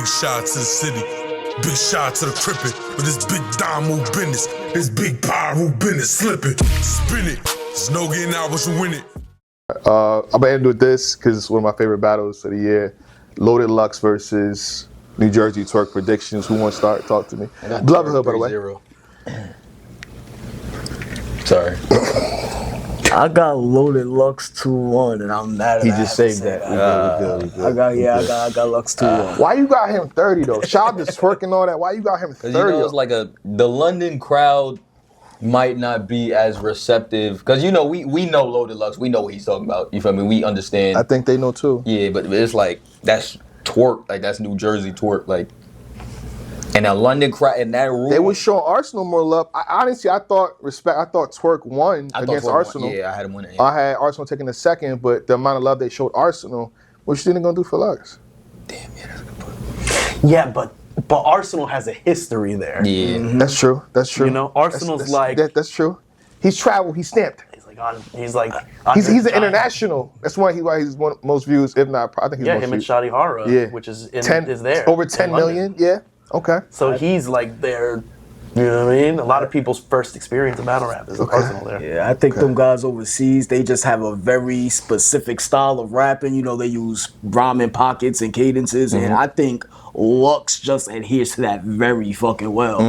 Big shout out to the city. Big shout out to the crippin'. With this big dime who business. This big power who business. Slippin'. Spin it. There's no getting out once you win it. I'm gonna end with this because it's one of my favorite battles of the year. Loaded Lux versus New Jersey Twerk predictions. Who wants to start? Talk to me. Bloodhood, by the way. Sorry. I got Loaded Lux 2-1, and I'm mad at He just saved that. I got Lux 2-1. Why you got him 30 though? Shout out to Twerk and all that. Why you got him 30? Because you know it's like the London crowd might not be as receptive. Because you know we know Loaded Lux. We know what he's talking about. You feel me? We understand. I think they know too. Yeah, but it's like that's Twork. Like that's New Jersey Twerk. Like. And a London crowd in that room. They was showing Arsenal more love. Honestly, I thought Twerk won against Arsenal. Yeah, I had him winning. Yeah. I had Arsenal taking the second, but the amount of love they showed Arsenal, what you think they're gonna do for Lux? Damn, yeah, that's a good point. Yeah, but Arsenal has a history there. Yeah, That's true. That's true. You know, Arsenal's that's true. He's traveled. He's stamped. He's like He's an international. That's why he's one of the most views, if not. I think he's him most and views. Shadi Hara, Yeah. which is there over 10 million. Yeah. Okay. So he's like there. You know what I mean? A lot of people's first experience of battle rap is Arsenal there. Yeah, I think them guys overseas, they just have a very specific style of rapping. You know, they use rhyming pockets and cadences, and I think Lux just adheres to that very fucking well.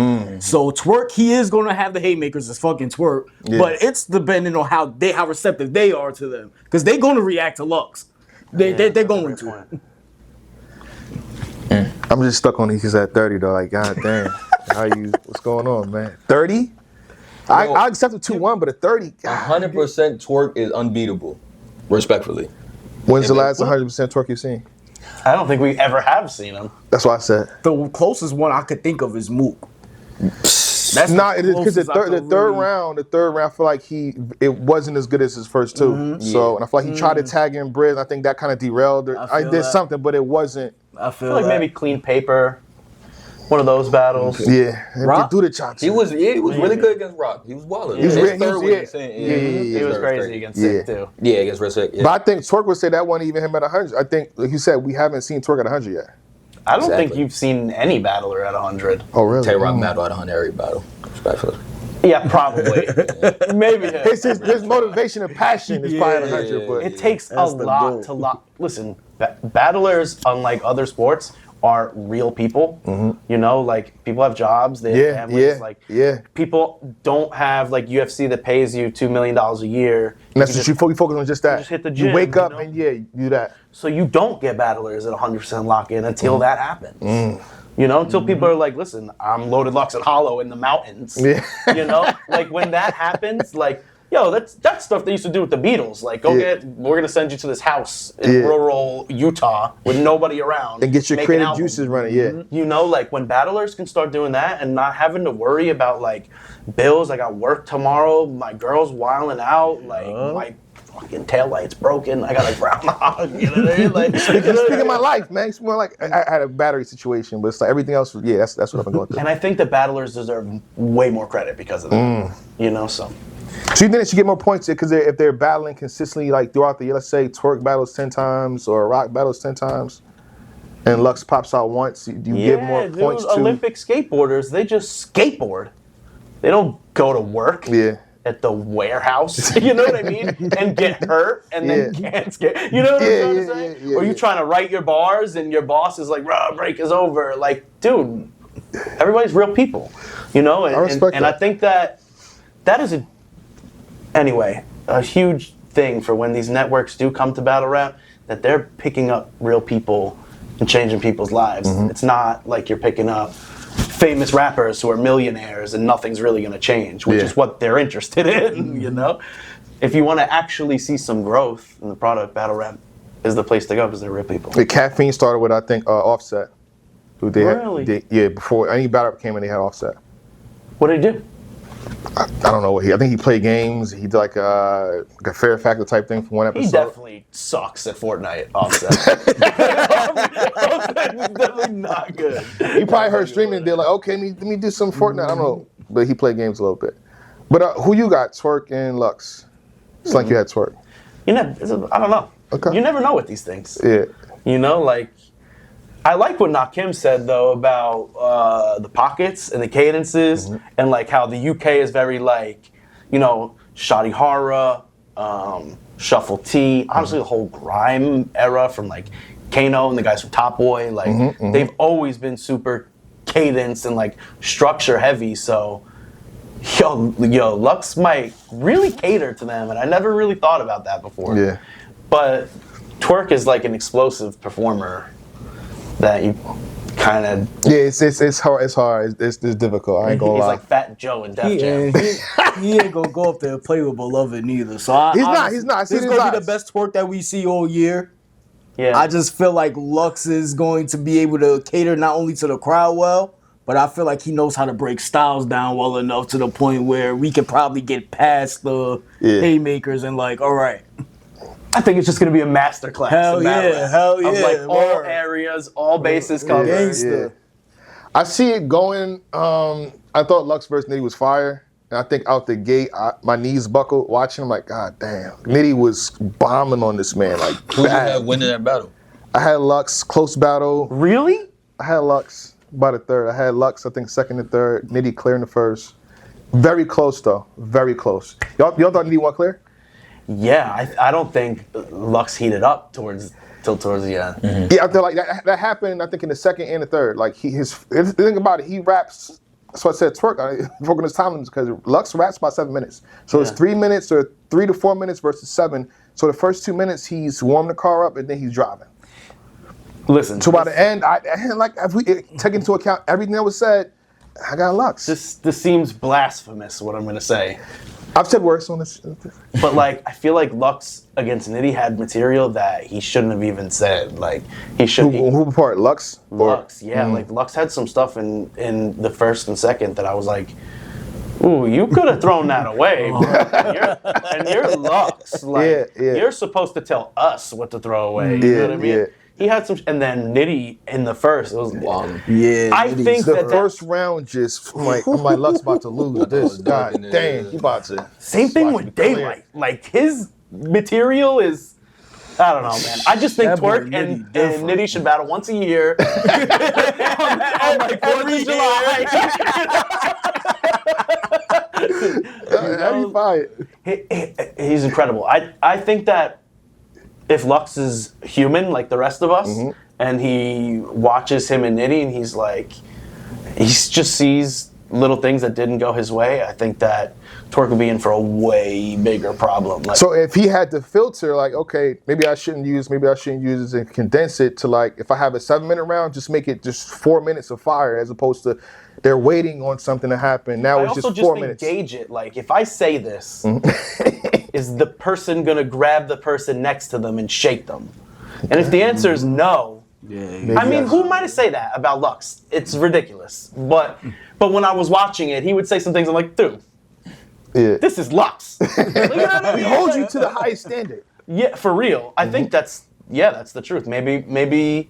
So Twerk, he is going to have the haymakers as fucking Twerk, but it's depending on how receptive they are to them, because they're going to react to Lux. They're going to. I'm just stuck on he's at 30 though. Like, god damn. What's going on, man? 30? I accept a 2-1, but a 30. 100% Twerk is unbeatable. Respectfully. When's the last 100% Twerk you've seen? I don't think we ever have seen him. That's what I said. The closest one I could think of is Mook. That's not because the third round, I feel like it wasn't as good as his first two. So, and I feel like he tried to tag in Briz. I think that kind of derailed it. I did something, but it wasn't. I feel like maybe Clean Paper, one of those battles. Yeah, Rock do the chops. He was really good against Rock. He was wild. He was He was crazy against Sick too. Yeah, against Red Sick. Yeah. But I think Twerk would say that wasn't even him at 100. I think, like you said, we haven't seen Twerk at 100 yet. I don't think you've seen any battler at 100. Oh, really? Tay-Rock battle at 100 every battle. Respectfully. Yeah, probably. Maybe. His motivation and passion is probably at 100. But it takes a lot to listen. Battlers, unlike other sports, are real people. You know, like people have jobs, they have families. People don't have like UFC that pays you $2 million a year. And that's what you focus on, just that. Just hit the gym, you wake up and you do that. So you don't get battlers at 100% lock-in until that happens. You know, until people are like, listen, I'm Loaded Lux and Hollow in the mountains. Yeah. You know, like when that happens, like, yo, that's stuff they used to do with the Beatles. Like, we're going to send you to this house in rural Utah with nobody around. And get your creative juices running, You know, like when battlers can start doing that and not having to worry about like bills, I got work tomorrow, my girl's wilding out, like my fucking taillight's broken, I got a groundhog, you know what I mean? Like, speaking of my life, man, it's more like I had a battery situation, but it's like everything else, that's what I've been going through. And I think the battlers deserve way more credit because of that, you know, so. So you think they should get more points because if they're battling consistently, like throughout the year, let's say Twerk battles 10 times or Rock battles 10 times, and Lux pops out once, do you give more points to Olympic skateboarders? They just skateboard. They don't go to work at the warehouse, you know what I mean, and get hurt and then can't skate. You know what I'm trying to say? Or you trying to write your bars and your boss is like, break is over. Like, dude, everybody's real people, you know? And I think that is a huge thing for when these networks do come to battle rap, that they're picking up real people and changing people's lives. It's not like you're picking up famous rappers who are millionaires and nothing's really going to change, which is what they're interested in, you know? If you want to actually see some growth in the product, battle rap is the place to go because they're real people. The Caffeine started with, I think, Offset. Who they Really? Before any battle rap came in, they had Offset. What did he do? I don't know what I think he played games. He did like a Fair Factor type thing for one episode. He definitely sucks at Fortnite, Offset. Offset's definitely not good. You probably heard streaming. They're like, okay, let me do some Fortnite. I don't know, but he played games a little bit. But who you got? Twerk and Lux. It's like you had Twerk. I don't know. Okay. You never know with these things. Yeah. You know, like I like what Nakim said though about the pockets and the cadences and like how the UK is very like, you know, Shoddy Hara, Shuffle T, honestly the whole grime era from like Kano and the guys from Top Boy, like they've always been super cadence and like structure heavy. So yo, Lux might really cater to them, and I never really thought about that before. Yeah. But Twork is like an explosive performer that you kind of... Yeah, it's hard. It's difficult. I ain't gonna He's lie. like Fat Joe in Def Jam. He ain't gonna go up there and play with Beloved neither. So He's not. This is gonna be the best Twork that we see all year. Yeah. I just feel like Lux is going to be able to cater not only to the crowd well, but I feel like he knows how to break styles down well enough to the point where we could probably get past the haymakers and like, all right. I think it's just going to be a masterclass. Hell yeah. Of like all areas, all bases covered. Gangsta. I see it going. I thought Lux versus Nitty was fire. And I think out the gate, my knees buckled watching him. Like, God damn. Nitty was bombing on this man. Like, Who you had winning that battle? I had Lux, close battle. Really? I had Lux by the third. I had Lux, I think, second and third. Nitty clearing the first. Very close, though. Very close. Y'all thought Nitty won clear? Yeah, I don't think Lux heated up towards the end. Yeah, I feel like that happened, I think, in the second and the third. Like, think about it, he raps, so I said Twerk, broken his time limits because Lux raps about 7 minutes. So it's 3 minutes or 3 to 4 minutes versus 7. So the first 2 minutes, he's warming the car up and then he's driving. Listen. So by the end, like, if we take into account everything that was said, I got Lux. This seems blasphemous, what I'm going to say. I've said worse on this. But like, I feel like Lux against Nitty had material that he shouldn't have even said. Like, he should. Who part? Lux? Lux, yeah. Like Lux had some stuff in the first and second that I was like, ooh, you could have thrown that away, bro. And you're Lux. Like, you're supposed to tell us what to throw away. You know what I mean? He had some, and then Nitty in the first, it was wild. Yeah, I think the first round just, I'm like Lux about to lose this. God damn, he about to. Same thing with Daylight. Like, his material is, I don't know, man. I just think Twerk and Nitty should battle once a year. on like 4th of July. How do you fight? He's incredible. I think that if Lux is human like the rest of us, and he watches him and Nitty, and he's like, he just sees little things that didn't go his way, I think that Twerk would be in for a way bigger problem. Like, so if he had to filter, like, okay, maybe I shouldn't use this and condense it to, like, if I have a 7-minute round, just make it just 4 minutes of fire, as opposed to they're waiting on something to happen. Now it's just 4 minutes. Gauge it. Like, if I say this, is the person gonna grab the person next to them and shake them? And if the answer is no, I mean, who am I to say that about Lux? It's ridiculous. But when I was watching it, he would say some things. I'm like, dude, this is Lux. We hold you to the highest standard. Yeah, for real. I think that's the truth. Maybe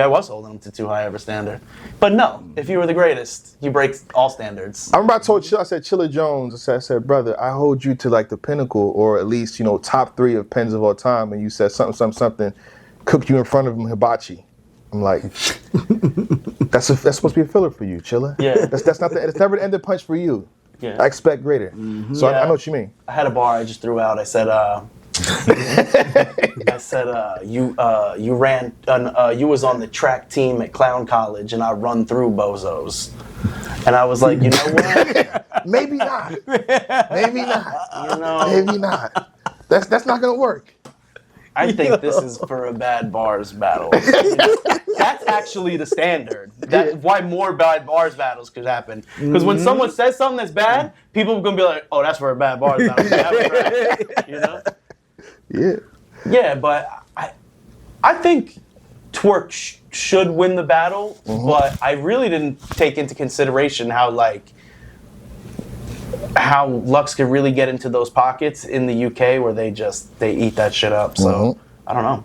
I was holding him to too high of a standard. But no, if you were the greatest, you break all standards. I remember I said Chilla Jones, I said, brother, I hold you to like the pinnacle, or at least, top 3 of pens of all time, and you said something, cook you in front of him, hibachi. I'm like, that's supposed to be a filler for you, Chilla. Yeah. That's not it's never the end of punch for you. Yeah. I expect greater. So I know what you mean. I had a bar I just threw out. I said, you was on the track team at Clown College, and I run through bozos. And I was like, you know what? Maybe not. Maybe not. Maybe not. That's not gonna work. I think this is for a bad bars battle. That's actually the standard. That's why more bad bars battles could happen. Because when someone says something that's bad, people are gonna be like, "Oh, that's for a bad bars battle." That was right. You know? Yeah. Yeah, but I think Twerk should win the battle, but I really didn't take into consideration how Lux could really get into those pockets in the UK where they eat that shit up. So I don't know.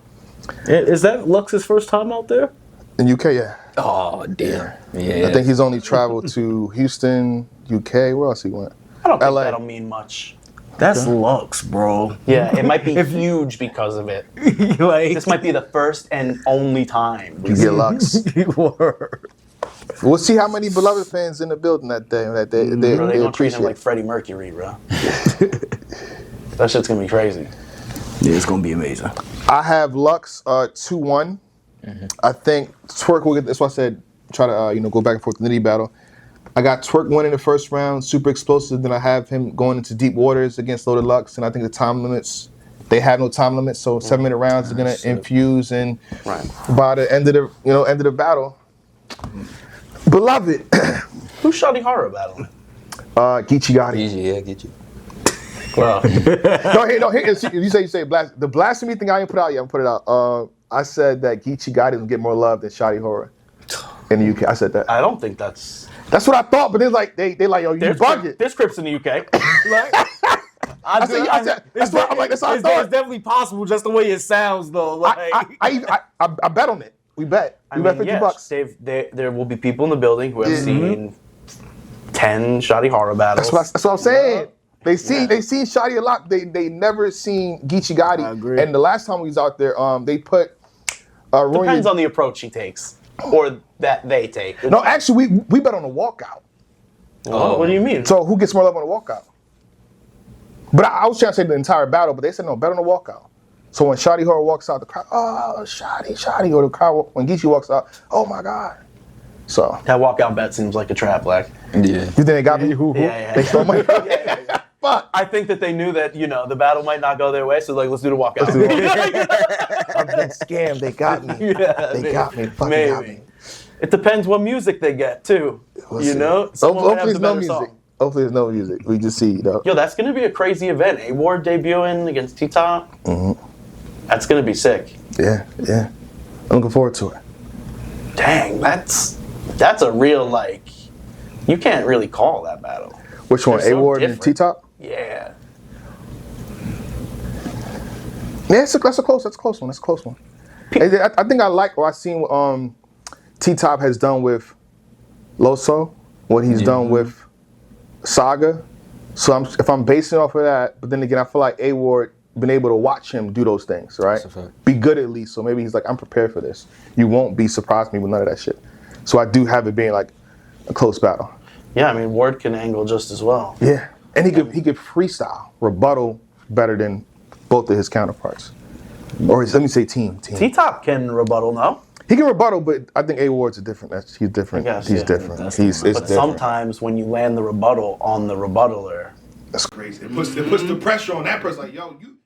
Is that Lux's first time out there? In UK, yeah. Oh, damn. Yeah. I think he's only traveled to Houston, UK. Where else he went? I don't think LA. that'll mean much. That's Lux, bro. Yeah, it might be huge because of it. Like, This might be the first and only time. You get Lux. Word. We'll see how many beloved fans in the building that day. That they Bro, they gonna treat appreciate. him like Freddie Mercury, bro. That shit's gonna be crazy. Yeah, it's gonna be amazing. I have Lux 2-1. I think Twerk will get. That's why I said try to go back and forth in the Nitty battle. I got Twerk winning the first round, super explosive. Then I have him going into deep waters against Loaded Lux, and I think the time limits. They have no time limits, so 7-minute rounds are gonna infuse, and by the end of the end of the battle, beloved. Who's Shawty Horror battling? Geechee Gotti. Easy, yeah, get you. Well, No, you say the blasphemy thing I didn't put out yet. I'm put it out. I said that Geechee Gotti will get more love than Shawty Horror in the UK. I said that. I don't think that's what I thought, but they like yo, you bugging. There's Crips in the UK. I said that's what I'm like. That's what I It's thought. definitely possible, just the way it sounds, though. Like, I bet on it. We bet. We bet $50. There will be people in the building who have seen 10 Shawty Horror battles. That's what I'm saying. They seen Shawty a lot. They never seen Geechee Gotti. I agree. And the last time we was out there, they put. Depends on the approach he takes, or that they take. No, actually, we bet on the walkout. What do you mean? So who gets more love on the walkout? But I was trying to say the entire battle, but they said no, bet on the walkout. So when Shawty Horror walks out, the crowd, oh, Shawty, or the crowd, when Geechee walks out, oh my God. So that walkout bet seems like a trap, like. Yeah. You think they got me? Yeah. They stole my Fuck. I think that they knew that the battle might not go their way, so like let's do the walkout. I've been scammed. They got me. Yeah, they got me. Fucking got me. It depends what music they get too. We'll see. Someone might have Hopefully the there's no better music. song. Hopefully there's no music. We just see, Yo, that's gonna be a crazy event. A-Ward debuting against T-Top. That's gonna be sick. Yeah. I'm looking forward to it. Dang, that's a real you can't really call that battle. Which one? They're so A-Ward and different. T-Top? Yeah. Yeah, that's a close one. That's a close one. I think I like what I've seen what T-Top has done with Loso, what he's done with Saga. So if I'm basing off of that, but then again, I feel like A-Ward been able to watch him do those things, right? Be good at least. So maybe he's like, I'm prepared for this. You won't be surprised me with none of that shit. So I do have it being like a close battle. Yeah, I mean Ward can angle just as well. Yeah, and he could freestyle, rebuttal better than both of his counterparts. Or let me say team. T-Top can rebuttal, no? He can rebuttal, but I think A-Ward's different. He's different. I guess, He's yeah. different. That's It's But different. sometimes when you land the rebuttal on the rebuttaler, That's crazy. It puts the pressure on that person. Like, yo, you